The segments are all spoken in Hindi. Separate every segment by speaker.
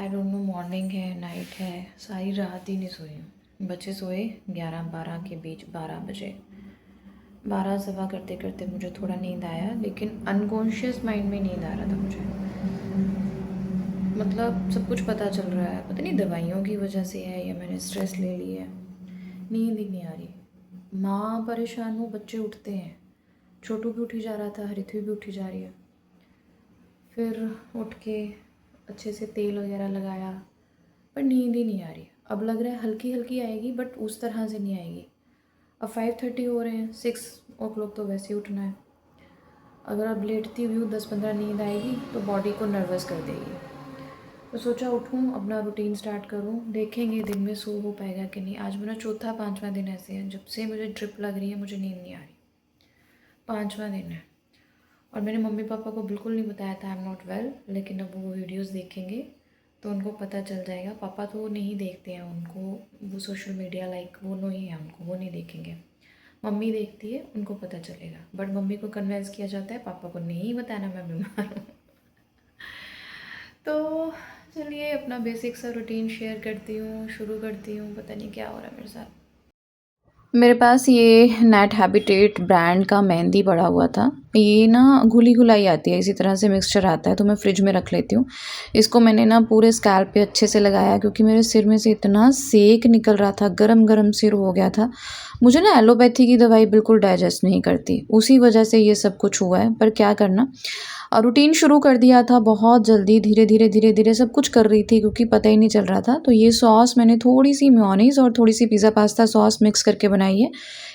Speaker 1: आई डोंट नो मॉर्निंग है नाइट है, सारी रात ही नहीं सोई हूँ। बच्चे सोए 11-12 के बीच, 12 बजे, 12 सवा करते करते मुझे थोड़ा नींद आया, लेकिन अनकॉन्शियस माइंड में नींद आ रहा था मुझे। मतलब सब कुछ पता चल रहा है, पता नहीं दवाइयों की वजह से है या मैंने स्ट्रेस ले ली है, नींद ही नहीं आ रही। माँ परेशान हो, बच्चे उठते हैं, छोटू भी उठी जा रहा था, हरिथवी भी उठी जा रही है। फिर उठ के अच्छे से तेल वगैरह लगाया, पर नींद ही नहीं आ रही। अब लग रहा है हल्की हल्की आएगी, बट उस तरह से नहीं आएगी। अब 5:30 हो रहे हैं, 6 o'clock तो वैसे ही उठना है। अगर अब लेटती हुई 10-15 नींद आएगी तो बॉडी को नर्वस कर देगी। तो सोचा उठूँ, अपना रूटीन स्टार्ट करूँ, देखेंगे दिन में सो हो पाएगा कि नहीं। आज मेरा चौथा 5वां दिन ऐसे है, जब से मुझे ड्रिप लग रही है मुझे नींद नहीं आ रही। 5वां दिन है और मैंने मम्मी पापा को बिल्कुल नहीं बताया था आई एम नॉट वेल, लेकिन अब वो वीडियोस देखेंगे तो उनको पता चल जाएगा। पापा तो नहीं देखते हैं, उनको वो सोशल मीडिया लाइक वो नहीं है, उनको वो नहीं देखेंगे। मम्मी देखती है, उनको पता चलेगा। बट मम्मी को कन्विंस किया जाता है पापा को नहीं बताना मैं बीमार हूँ। तो चलिए अपना बेसिक सा रूटीन शेयर करती हूँ, शुरू करती हूँ। पता नहीं क्या हो रहा है मेरे साथ। मेरे पास ये नेट हैबिटेट ब्रांड का मेहंदी पड़ा हुआ था। ये ना घुली घुलाई आती है, इसी तरह से मिक्सचर आता है, तो मैं फ्रिज में रख लेती हूँ। इसको मैंने ना पूरे स्कैल्प पे अच्छे से लगाया, क्योंकि मेरे सिर में से इतना सेक निकल रहा था, गरम गरम सिर हो गया था। मुझे ना एलोपैथी की दवाई बिल्कुल डाइजेस्ट नहीं करती, उसी वजह से ये सब कुछ हुआ है। पर क्या करना, और रूटीन शुरू कर दिया था बहुत जल्दी, धीरे धीरे सब कुछ कर रही थी, क्योंकि पता ही नहीं चल रहा था। तो ये सॉस मैंने थोड़ी सी मेयोनीज़ और थोड़ी सी पिज़्ज़ा पास्ता सॉस मिक्स करके बनाई है,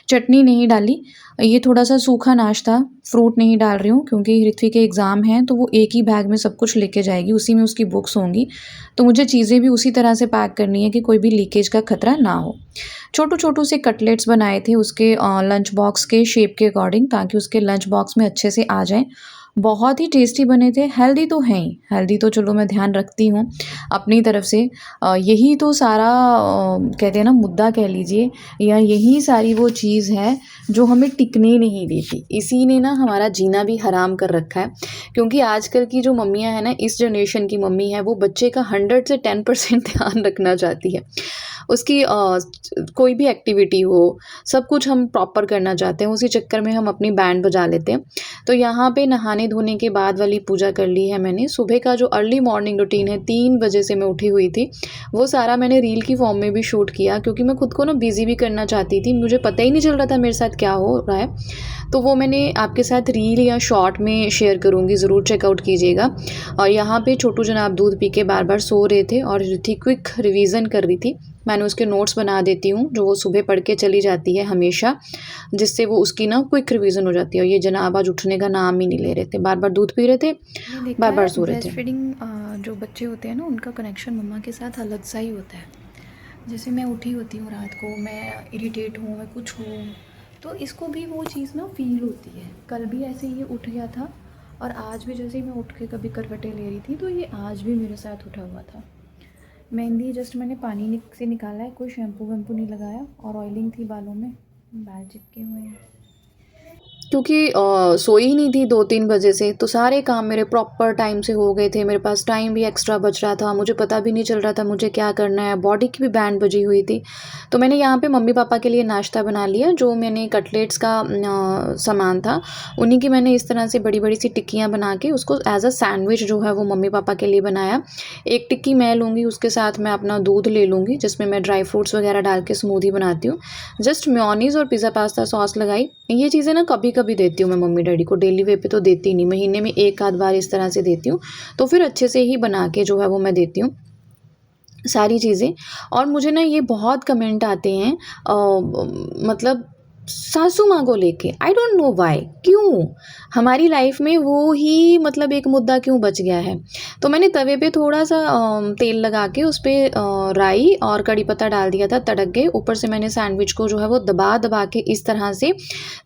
Speaker 1: चटनी नहीं डाली। ये थोड़ा सा सूखा नाश्ता, फ्रूट नहीं डाल रही हूँ, क्योंकि ऋत्विक के एग्ज़ाम हैं तो वो एक ही बैग में सब कुछ लेके जाएगी, उसी में उसकी बुक्स होंगी। तो मुझे चीज़ें भी उसी तरह से पैक करनी है कि कोई भी लीकेज का खतरा ना हो। छोटू छोटू से कटलेट्स बनाए थे उसके लंच बॉक्स के शेप के अकॉर्डिंग, ताकि उसके लंच बॉक्स में अच्छे से आ जाएँ। बहुत ही टेस्टी बने थे, हेल्दी तो हैं ही, हेल्दी तो चलो मैं ध्यान रखती हूँ अपनी तरफ से। यही तो सारा कहते हैं ना मुद्दा कह लीजिए, या यही सारी वो चीज़ है जो हमें टिकने नहीं देती। इसी ने ना हमारा जीना भी हराम कर रखा है, क्योंकि आजकल की जो मम्मियाँ हैं ना, इस जनरेशन की मम्मी है, वो बच्चे का 100 से 10% ध्यान रखना चाहती है। उसकी कोई भी एक्टिविटी हो, सब कुछ हम प्रॉपर करना चाहते हैं, उसी चक्कर में हम अपनी बैंड बजा लेते हैं। तो यहाँ पे नहाने धोने के बाद वाली पूजा कर ली है मैंने। सुबह का जो अर्ली मॉर्निंग रूटीन है, 3 बजे से मैं उठी हुई थी, वो सारा मैंने रील की फॉर्म में भी शूट किया, क्योंकि मैं खुद को ना बिज़ी भी करना चाहती थी। मुझे पता ही नहीं चल रहा था मेरे साथ क्या हो रहा है, तो वो मैंने आपके साथ रील या शॉर्ट में शेयर करूँगी, ज़रूर चेकआउट कीजिएगा। और यहाँ पे छोटू जनाब दूध पी के बार बार सो रहे थे और रिद्धि क्विक रिवीजन कर रही थी। मैंने उसके नोट्स बना देती हूँ, जो वो सुबह पढ़ के चली जाती है हमेशा, जिससे वो उसकी ना क्विक रिवीजन हो जाती है। और ये जनाब आज उठने का नाम ही नहीं ले रहे थे, बार बार दूध पी रहे थे, बार बार सो रहे थे।
Speaker 2: ब्रेस्ट फीडिंग जो बच्चे होते हैं ना, उनका कनेक्शन मम्मा के साथ अलग सा ही होता है। जैसे मैं उठी होती हूँ रात को, मैं इरिटेट हूँ, मैं कुछ हूँ, तो इसको भी वो चीज़ ना फील होती है। कल भी ऐसे ही ये उठ गया था, और आज भी जैसे ही मैं उठ के कभी करवटें ले रही थी, तो ये आज भी मेरे साथ उठा हुआ था। मेहंदी जस्ट मैंने पानी से निकाला है, कोई शैम्पू वैम्पू नहीं लगाया, और ऑयलिंग थी बालों में, बाल चिपके हुए हैं।
Speaker 1: क्योंकि सोई ही नहीं थी 2-3 बजे से, तो सारे काम मेरे प्रॉपर टाइम से हो गए थे। मेरे पास टाइम भी एक्स्ट्रा बच रहा था, मुझे पता भी नहीं चल रहा था मुझे क्या करना है। बॉडी की भी बैंड बजी हुई थी। तो मैंने यहाँ पे मम्मी पापा के लिए नाश्ता बना लिया। जो मैंने कटलेट्स का सामान था, उन्हीं की मैंने इस तरह से बड़ी बड़ी सी टिक्कियाँ बना के उसको एज अ सैंडविच जो है वो मम्मी पापा के लिए बनाया। एक टिक्की मैं लूँगी, उसके साथ मैं अपना दूध ले लूँगी, जिसमें मैं ड्राई फ्रूट्स वगैरह डाल के स्मूदी बनाती हूँ। जस्ट मेयोनीज़ और पिज़्ज़ा पास्ता सॉस लगाई। ये चीज़ें ना कभी कभी देती हूँ मैं मम्मी डैडी को, डेली वे पे तो देती नहीं, महीने में एक आध बार इस तरह से देती हूँ। तो फिर अच्छे से ही बना के जो है वो मैं देती हूँ सारी चीज़ें। और मुझे ना ये बहुत कमेंट आते हैं मतलब सासू माँ को लेके, आई डोंट नो वाई, क्यों हमारी लाइफ में वो ही मतलब एक मुद्दा क्यों बच गया है। तो मैंने तवे पे थोड़ा सा तेल लगा के उस पर राई और कड़ी पत्ता डाल दिया था, तड़क गए। ऊपर से मैंने सैंडविच को जो है वो दबा दबा के इस तरह से,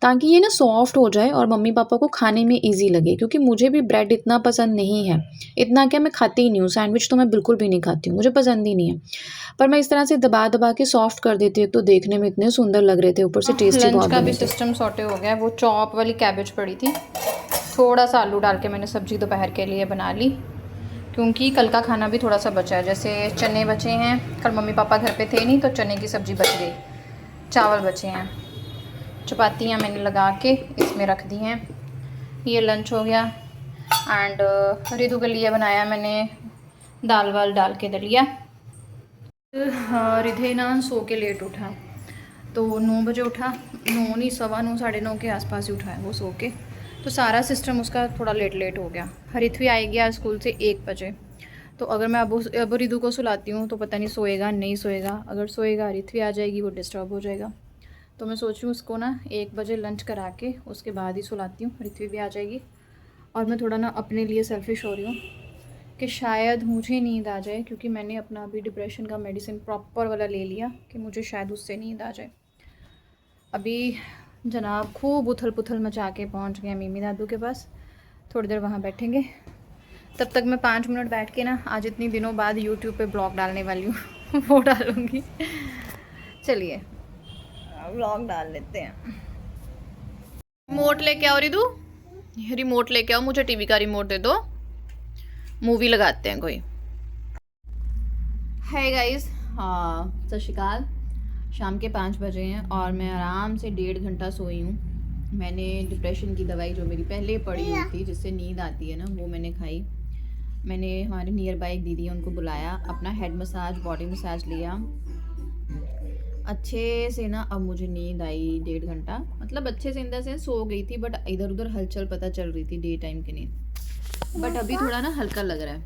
Speaker 1: ताकि ये ना सॉफ्ट हो जाए और मम्मी पापा को खाने में ईजी लगे, क्योंकि मुझे भी ब्रेड इतना पसंद नहीं है। इतना क्या, मैं खाती ही नहीं हूँ सैंडविच, तो मैं बिल्कुल भी नहीं खाती हूँ, मुझे पसंद ही नहीं है। पर मैं इस तरह से दबा दबा के सॉफ्ट कर देती हूँ, तो देखने में इतने सुंदर लग रहे थे, ऊपर से टेस्टी
Speaker 2: लंच
Speaker 1: बहुत
Speaker 2: का भी
Speaker 1: बने थे।
Speaker 2: सिस्टम सॉर्टे हो गया। वो चॉप वाली कैबेज पड़ी थी, थोड़ा सा आलू डाल के मैंने सब्जी दोपहर के लिए बना ली।
Speaker 1: क्योंकि कल का खाना भी थोड़ा सा बचा है। जैसे चने बचे हैं, कल मम्मी पापा घर पे थे नहीं तो चने की सब्ज़ी बच गई, चावल बचे हैं, चपातियाँ मैंने लगा के इसमें रख दी हैं। ये लंच हो गया। एंड रितु के लिए बनाया मैंने दाल वाल डाल के दलिया। रिधे ना सो के लेट उठा, तो 9 बजे उठा, 9 नहीं 9:15 9:30 के आसपास ही उठा है वो सो के। तो सारा सिस्टम उसका थोड़ा लेट हो गया। हरिथवी आएगी आज स्कूल से 1 बजे। तो अगर मैं अब रिधु को सुलाती हूँ तो पता नहीं सोएगा नहीं सोएगा। अगर सोएगा हरिथवी आ जाएगी, वो डिस्टर्ब हो जाएगा। तो मैं सोच रही हूँ उसको ना 1 बजे लंच करा के उसके बाद ही सुलाती हूँ, हरिथवी भी आ जाएगी। और मैं थोड़ा ना अपने लिए सेल्फिश हो रही हूँ कि शायद मुझे नींद आ जाए, क्योंकि मैंने अपना अभी डिप्रेशन का मेडिसिन प्रॉपर वाला ले लिया कि मुझे शायद उससे नींद आ जाए। अभी जनाब खूब उथल पुथल मचा के पहुँच गए मिमी दादू के पास। थोड़ी देर वहाँ बैठेंगे, तब तक मैं 5 मिनट बैठ के ना आज इतनी दिनों बाद यूट्यूब पे ब्लॉग डालने वाली हूँ वो डालूँगी। चलिए ब्लॉग डाल लेते हैं। रिमोट लेके आओ रिदू, रिमोट लेके आओ, मुझे टीवी का रिमोट दे दो, मूवी लगाते हैं कोई। है गाइस, हाँ सत श्री अकाल। शाम के 5 बजे हैं और मैं आराम से 1.5 घंटा सोई हूँ। मैंने डिप्रेशन की दवाई जो मेरी पहले पड़ी हुई थी जिससे नींद आती है ना, वो मैंने खाई। मैंने हमारे नियर बाई एक दीदी है उनको बुलाया, अपना हेड मसाज बॉडी मसाज लिया अच्छे से ना। अब मुझे नींद आई 1.5 घंटा, मतलब अच्छे से इन द सेंस सो गई थी बट इधर उधर हलचल पता चल रही थी डे टाइम की नींद। बट अभी थोड़ा ना हल्का लग रहा है।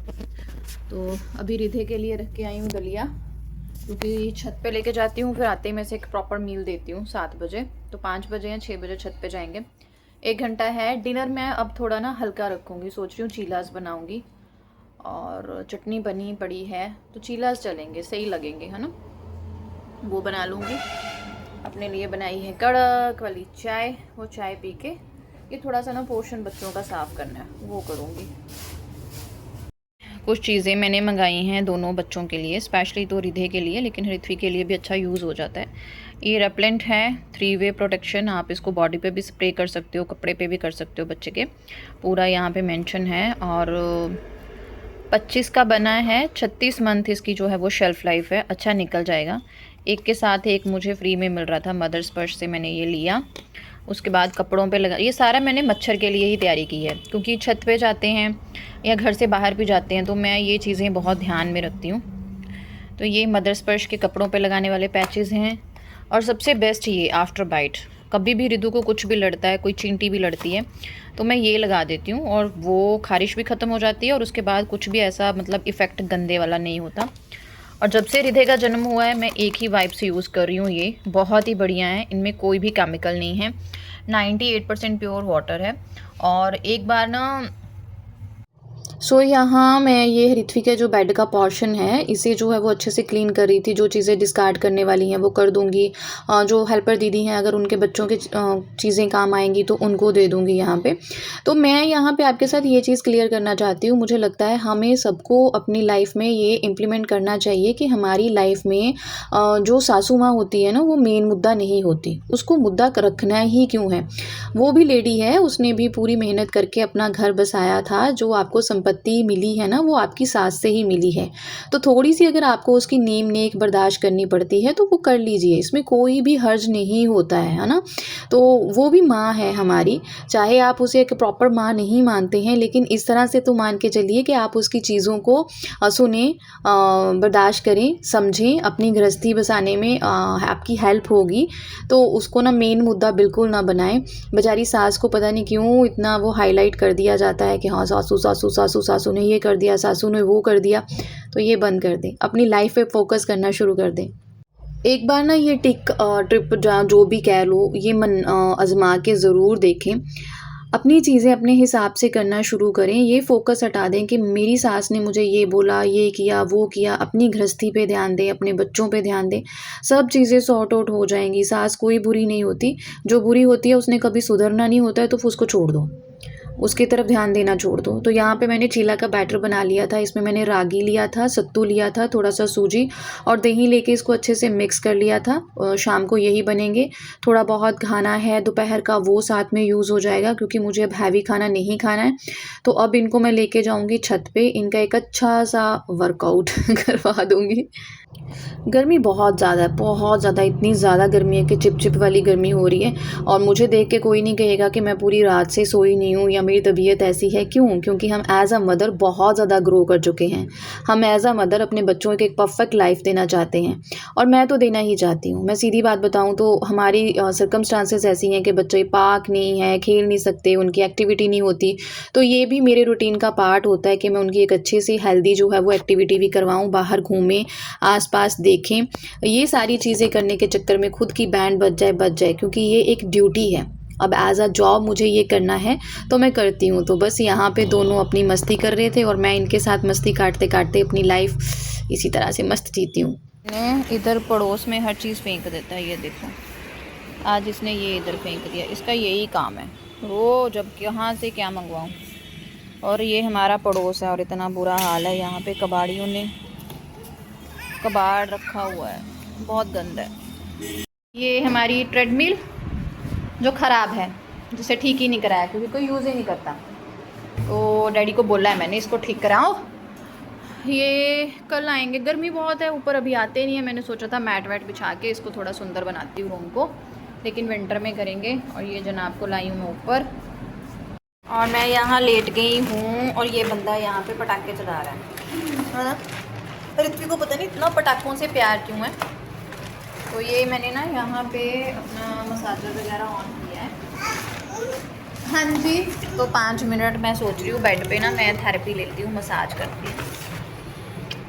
Speaker 1: तो अभी रिधे के लिए रख के आई हूँ दलिया, क्योंकि छत पे लेके जाती हूँ, फिर आते ही मैं से एक प्रॉपर मील देती हूँ 7 बजे। तो 5 बजे या 6 बजे छत पे जाएंगे। 1 घंटा है। डिनर मैं अब थोड़ा ना हल्का रखूँगी, सोच रही हूँ चीलास बनाऊँगी और चटनी बनी पड़ी है तो चीलास चलेंगे, सही लगेंगे है ना, वो बना लूँगी। अपने लिए बनाई है कड़क वाली चाय, वो चाय पी के ये थोड़ा सा ना पोर्शन बच्चों का साफ़ करना है वो करूँगी। कुछ चीज़ें मैंने मंगाई हैं दोनों बच्चों के लिए, स्पेशली तो रिधे के लिए, लेकिन हृथ्वी के लिए भी अच्छा यूज़ हो जाता है। ये रेपेलेंट है 3 वे प्रोटेक्शन, आप इसको बॉडी पे भी स्प्रे कर सकते हो, कपड़े पे भी कर सकते हो बच्चे के, पूरा यहाँ पे मेंशन है। और 25 का बना है, 36 मंथ इसकी जो है वो शेल्फ़ लाइफ है, अच्छा निकल जाएगा। एक के साथ एक मुझे फ्री में मिल रहा था, मदर स्पर्श से मैंने ये लिया। उसके बाद कपड़ों पे लगा, ये सारा मैंने मच्छर के लिए ही तैयारी की है, क्योंकि छत पे जाते हैं या घर से बाहर भी जाते हैं तो मैं ये चीज़ें बहुत ध्यान में रखती हूँ। तो ये मदर स्पर्श के कपड़ों पे लगाने वाले पैचेस हैं। और सबसे बेस्ट ये आफ्टर बाइट, कभी भी रिदु को कुछ भी लड़ता है, कोई चींटी भी लड़ती है तो मैं ये लगा देती हूँ और वो खारिश भी ख़त्म हो जाती है और उसके बाद कुछ भी ऐसा मतलब इफ़ेक्ट गंदे वाला नहीं होता। और जब से रिधे का जन्म हुआ है मैं एक ही वाइप से यूज़ कर रही हूँ, ये बहुत ही बढ़िया है, इनमें कोई भी केमिकल नहीं है, 98% प्योर वाटर है। और एक बार ना यहाँ मैं ये हृथ्वी के जो बेड का पोर्शन है इसे जो है वो अच्छे से क्लीन कर रही थी। जो चीज़ें डिस्कार्ड करने वाली हैं वो कर दूँगी, जो हेल्पर दीदी हैं अगर उनके बच्चों के चीज़ें काम आएंगी तो उनको दे दूँगी यहाँ पे। तो मैं यहाँ पे आपके साथ ये चीज़ क्लियर करना चाहती हूँ, मुझे लगता है हमें सबको अपनी लाइफ में ये इम्प्लीमेंट करना चाहिए कि हमारी लाइफ में जो सासू माँ होती है ना वो मेन मुद्दा नहीं होती, उसको मुद्दा रखना ही क्यों है। वो भी लेडी है, उसने भी पूरी मेहनत करके अपना घर बसाया था, जो आपको संपत्ति मिली है ना वो आपकी सास से ही मिली है। तो थोड़ी सी अगर आपको उसकी नेम नेक बर्दाश्त करनी पड़ती है तो वो कर लीजिए, इसमें कोई भी हर्ज नहीं होता है ना। तो वो भी माँ है हमारी, चाहे आप उसे एक प्रॉपर माँ नहीं मानते हैं लेकिन इस तरह से तो मान के चलिए कि आप उसकी चीज़ों को सुने, बर्दाश्त करें, समझें, अपनी गृहस्थी बसाने में आपकी हेल्प होगी। तो उसको ना मेन मुद्दा बिल्कुल ना बनाएं। बेचारी सास को पता नहीं क्यों इतना वो हाईलाइट कर दिया जाता है कि हाँ सासू सासू सासू सासू ने ये कर दिया, सासू ने वो कर दिया। तो ये बंद कर दें, अपनी लाइफ पे फोकस करना शुरू कर दें। एक बार ना ये ट्रिप जो भी कह लो ये आजमा के ज़रूर देखें, अपनी चीज़ें अपने हिसाब से करना शुरू करें। ये फोकस हटा दें कि मेरी सास ने मुझे ये बोला, ये किया, वो किया। अपनी गृहस्थी पे ध्यान दें, अपने बच्चों पे ध्यान दें, सब चीज़ें सॉर्ट आउट हो जाएंगी। सास कोई बुरी नहीं होती, जो बुरी होती है उसने कभी सुधरना नहीं होता है तो उसको छोड़ दो। उसकी तरफ ध्यान देना छोड़ दो। तो यहाँ पे मैंने चीला का बैटर बना लिया था। इसमें मैंने रागी लिया था, सत्तू लिया था, थोड़ा सा सूजी और दही लेके इसको अच्छे से मिक्स कर लिया था। शाम को यही बनेंगे। थोड़ा बहुत खाना है दोपहर का, वो साथ में यूज़ हो जाएगा क्योंकि मुझे अब हैवी खाना नहीं खाना है। तो अब इनको मैं लेके जाऊँगी छत पे, इनका एक अच्छा सा वर्कआउट करवा दूँगी। गर्मी बहुत ज़्यादा है, बहुत ज़्यादा, इतनी ज़्यादा गर्मी है कि चिप वाली गर्मी हो रही है। और मुझे देख के कोई नहीं कहेगा कि मैं पूरी रात से सोई नहीं हूँ या मेरी तबीयत ऐसी है। क्यों? क्योंकि हम एज़ अ मदर बहुत ज़्यादा ग्रो कर चुके हैं। हम एज़ अ मदर अपने बच्चों को एक परफेक्ट लाइफ देना चाहते हैं और मैं तो देना ही चाहती हूँ। मैं सीधी बात बताऊँ तो हमारी सर्कमस्टांसेस ऐसी हैं कि बच्चे पाक नहीं है, खेल नहीं सकते, उनकी एक्टिविटी नहीं होती। तो ये भी मेरे रूटीन का पार्ट होता है कि मैं उनकी एक अच्छी सी हेल्दी जो है वो एक्टिविटी भी करवाऊँ, बाहर घूमें, आसपास देखें। ये सारी चीज़ें करने के चक्कर में खुद की बैंड बज जाए क्योंकि ये एक ड्यूटी है। अब एज़ अ जॉब मुझे ये करना है तो मैं करती हूँ। तो बस यहाँ पे दोनों अपनी मस्ती कर रहे थे और मैं इनके साथ मस्ती काटते काटते अपनी लाइफ इसी तरह से मस्त जीती हूँ। इधर पड़ोस में हर चीज़ फेंक देता है, ये देखो आज इसने ये इधर फेंक दिया, इसका यही काम है रोज, अब कहाँ से क्या मंगवाऊँ। और ये हमारा पड़ोस है और इतना बुरा हाल है, यहाँ पे कबाड़ियों ने कबाड़ रखा हुआ है, बहुत गंदा है। ये हमारी ट्रेडमिल जो ख़राब है, जिसे ठीक ही नहीं कराया क्योंकि कोई यूज़ ही नहीं करता। तो डैडी को बोला है मैंने इसको ठीक कराओ, ये कल आएंगे। गर्मी बहुत है, ऊपर अभी आते नहीं है। मैंने सोचा था मैट वैट बिछा के इसको थोड़ा सुंदर बनाती हूँ रूम को, लेकिन विंटर में करेंगे। और ये जनाब को लाई हूँ मैं ऊपर और मैं यहाँ लेट गई हूँ और ये बंदा यहाँ पे पटाखे चला रहा है ना। ऋत्विक को पता नहीं इतना पटाखों से प्यार क्यों है। तो ये मैंने ना यहाँ पे अपना मसाजर वगैरह ऑन किया है। हाँ जी, तो 5 मिनट मैं सोच रही हूँ बेड पे ना मैं थेरेपी लेती हूँ, मसाज करती हूँ।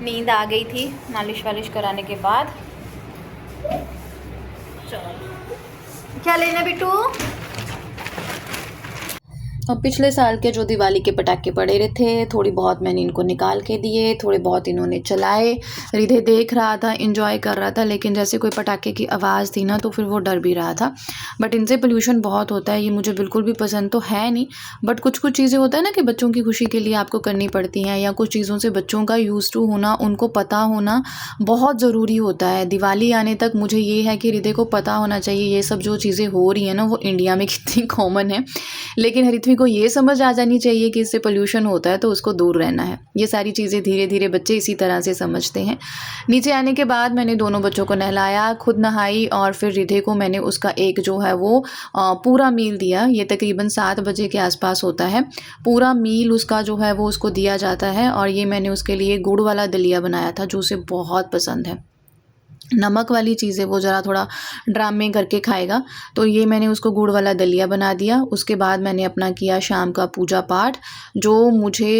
Speaker 1: नींद आ गई थी मालिश वालिश कराने के बाद। चलो क्या लेना बिट्टू। और पिछले साल के जो दिवाली के पटाखे पड़े रहे थे, थोड़ी बहुत मैंने इनको निकाल के दिए, थोड़े बहुत इन्होंने चलाए। रिधे देख रहा था, एंजॉय कर रहा था, लेकिन जैसे कोई पटाखे की आवाज़ थी ना तो फिर वो डर भी रहा था। बट इनसे पोल्यूशन बहुत होता है, ये मुझे बिल्कुल भी पसंद तो है नहीं। बट कुछ कुछ चीज़ें होता है ना कि बच्चों की खुशी के लिए आपको करनी पड़ती हैं, या कुछ चीज़ों से बच्चों का यूज़ टू होना, उनको पता होना बहुत ज़रूरी होता है। दिवाली आने तक मुझे ये है कि रिधे को पता होना चाहिए ये सब जो चीज़ें हो रही हैं ना वो इंडिया में कितनी कॉमन है, लेकिन ऋत्विक को ये समझ आ जानी चाहिए कि इससे पोल्यूशन होता है तो उसको दूर रहना है। ये सारी चीज़ें धीरे धीरे बच्चे इसी तरह से समझते हैं। नीचे आने के बाद मैंने दोनों बच्चों को नहलाया, खुद नहाई और फिर रिधे को मैंने उसका एक जो है वो पूरा मील दिया। ये तकरीबन 7 बजे के आसपास होता है। पूरा मील उसका जो है वो उसको दिया जाता है। और ये मैंने उसके लिए गुड़ वाला दलिया बनाया था जो उसे बहुत पसंद है। नमक वाली चीज़ें वो ज़रा थोड़ा ड्रामे करके खाएगा, तो ये मैंने उसको गुड़ वाला दलिया बना दिया। उसके बाद मैंने अपना किया शाम का पूजा पाठ, जो मुझे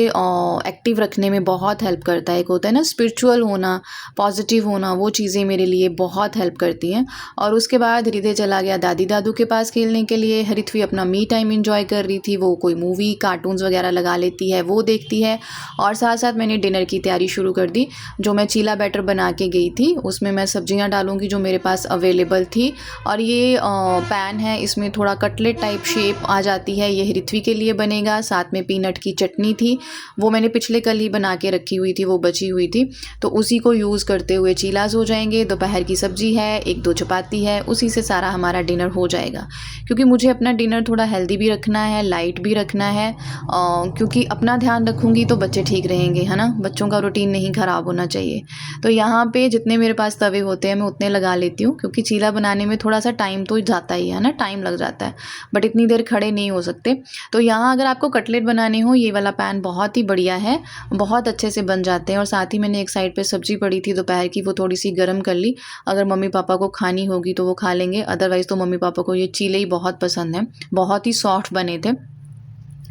Speaker 1: एक्टिव रखने में बहुत हेल्प करता है। एक होता है ना स्पिरिचुअल होना, पॉजिटिव होना, वो चीज़ें मेरे लिए बहुत हेल्प करती हैं। और उसके बाद रिधे चला गया दादी दादू के पास खेलने के लिए। ऋत्वी अपना मी टाइम इंजॉय कर रही थी, वो कोई मूवी कार्टून्स वगैरह लगा लेती है, वो देखती है। और साथ साथ मैंने डिनर की तैयारी शुरू कर दी। जो मैं चीला बैटर बना के गई थी उसमें मैं सब्जियां डालूंगी जो मेरे पास अवेलेबल थी। और ये पैन है, इसमें थोड़ा कटलेट टाइप शेप आ जाती है, ये ऋत्वी के लिए बनेगा। साथ में पीनट की चटनी थी, वो मैंने पिछले कल ही बना के रखी हुई थी, वो बची हुई थी, तो उसी को यूज़ करते हुए चीलास हो जाएंगे। दोपहर की सब्जी है, 1-2 चपाती है, उसी से सारा हमारा डिनर हो जाएगा। क्योंकि मुझे अपना डिनर थोड़ा हेल्दी भी रखना है, लाइट भी रखना है, क्योंकि अपना ध्यान रखूँगी तो बच्चे ठीक रहेंगे, है ना। बच्चों का रूटीन नहीं ख़राब होना चाहिए। तो यहाँ पे जितने मेरे पास तवे होते हैं मैं उतने लगा लेती हूँ, क्योंकि चीला बनाने में थोड़ा सा टाइम तो जाता ही है ना, टाइम लग जाता है, बट इतनी देर खड़े नहीं हो सकते। तो यहाँ अगर आपको कटलेट बनाने हो, ये वाला पैन बहुत ही बढ़िया है, बहुत अच्छे से बन जाते हैं। और साथ ही मैंने एक साइड पे सब्जी पड़ी थी दोपहर की, वो थोड़ी सी गर्म कर ली। अगर मम्मी पापा को खानी होगी तो वो खा लेंगे, अदरवाइज़ तो मम्मी पापा को ये चीले ही बहुत पसंद है। बहुत ही सॉफ्ट बने थे।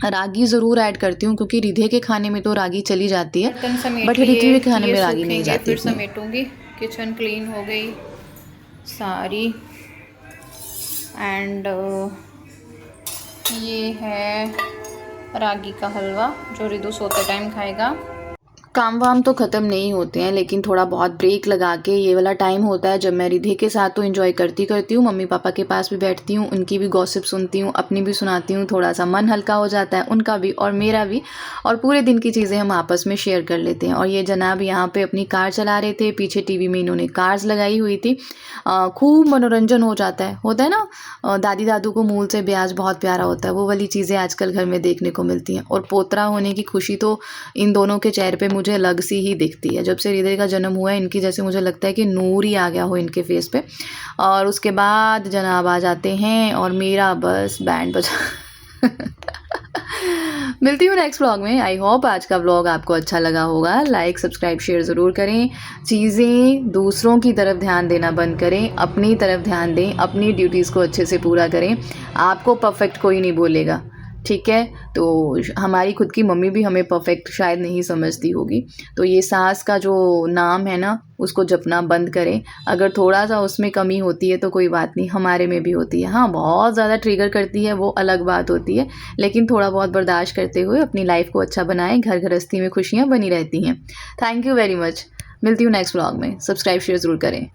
Speaker 1: रागी ज़रूर ऐड करती हूँ क्योंकि रिधे के खाने में तो रागी चली जाती है, बट ऋत्वी के खाने में रागी नहीं जाती।
Speaker 2: फिर समेटूंगी। किचन क्लीन हो गई सारी। एंड ये है रागी का हलवा जो रिदु सोते टाइम खाएगा।
Speaker 1: काम वाम तो ख़त्म नहीं होते हैं, लेकिन थोड़ा बहुत ब्रेक लगा के ये वाला टाइम होता है जब मैं रिधि के साथ तो एंजॉय करती हूँ, मम्मी पापा के पास भी बैठती हूँ, उनकी भी गॉसिप सुनती हूँ, अपनी भी सुनाती हूँ, थोड़ा सा मन हल्का हो जाता है, उनका भी और मेरा भी, और पूरे दिन की चीज़ें हम आपस में शेयर कर लेते हैं। और ये जनाब यहाँ पे अपनी कार चला रहे थे, पीछे टीवी में इन्होंने कार्स लगाई हुई थी। खूब मनोरंजन हो जाता है ना। दादी दादू को मूल से ब्याज बहुत प्यारा होता है, वो वाली चीज़ें आजकल घर में देखने को मिलती हैं। और पोतरा होने की खुशी तो इन दोनों के चेहरे पे मुझे अलग सी ही दिखती है। जब से हृदय का जन्म हुआ है, इनकी जैसे मुझे लगता है कि नूर ही आ गया हो इनके फेस पे। और उसके बाद जनाब आ जाते हैं और मेरा बस बैंड बजा मिलती हूँ नेक्स्ट व्लॉग में। आई होप आज का व्लॉग आपको अच्छा लगा होगा। लाइक सब्सक्राइब शेयर ज़रूर करें। चीज़ें दूसरों की तरफ ध्यान देना बंद करें, अपनी तरफ ध्यान दें, अपनी ड्यूटीज़ को अच्छे से पूरा करें। आपको परफेक्ट कोई नहीं बोलेगा, ठीक है। तो हमारी खुद की मम्मी भी हमें परफेक्ट शायद नहीं समझती होगी। तो ये सास का जो नाम है ना, उसको जपना बंद करें। अगर थोड़ा सा उसमें कमी होती है तो कोई बात नहीं, हमारे में भी होती है। हाँ, बहुत ज़्यादा ट्रिगर करती है वो अलग बात होती है, लेकिन थोड़ा बहुत बर्दाश्त करते हुए अपनी लाइफ को अच्छा बनाएं। घर गृहस्थी में खुशियाँ बनी रहती हैं। Thank you very much. मिलती हूँ नेक्स्ट व्लॉग में। सब्सक्राइब शेयर ज़रूर करें।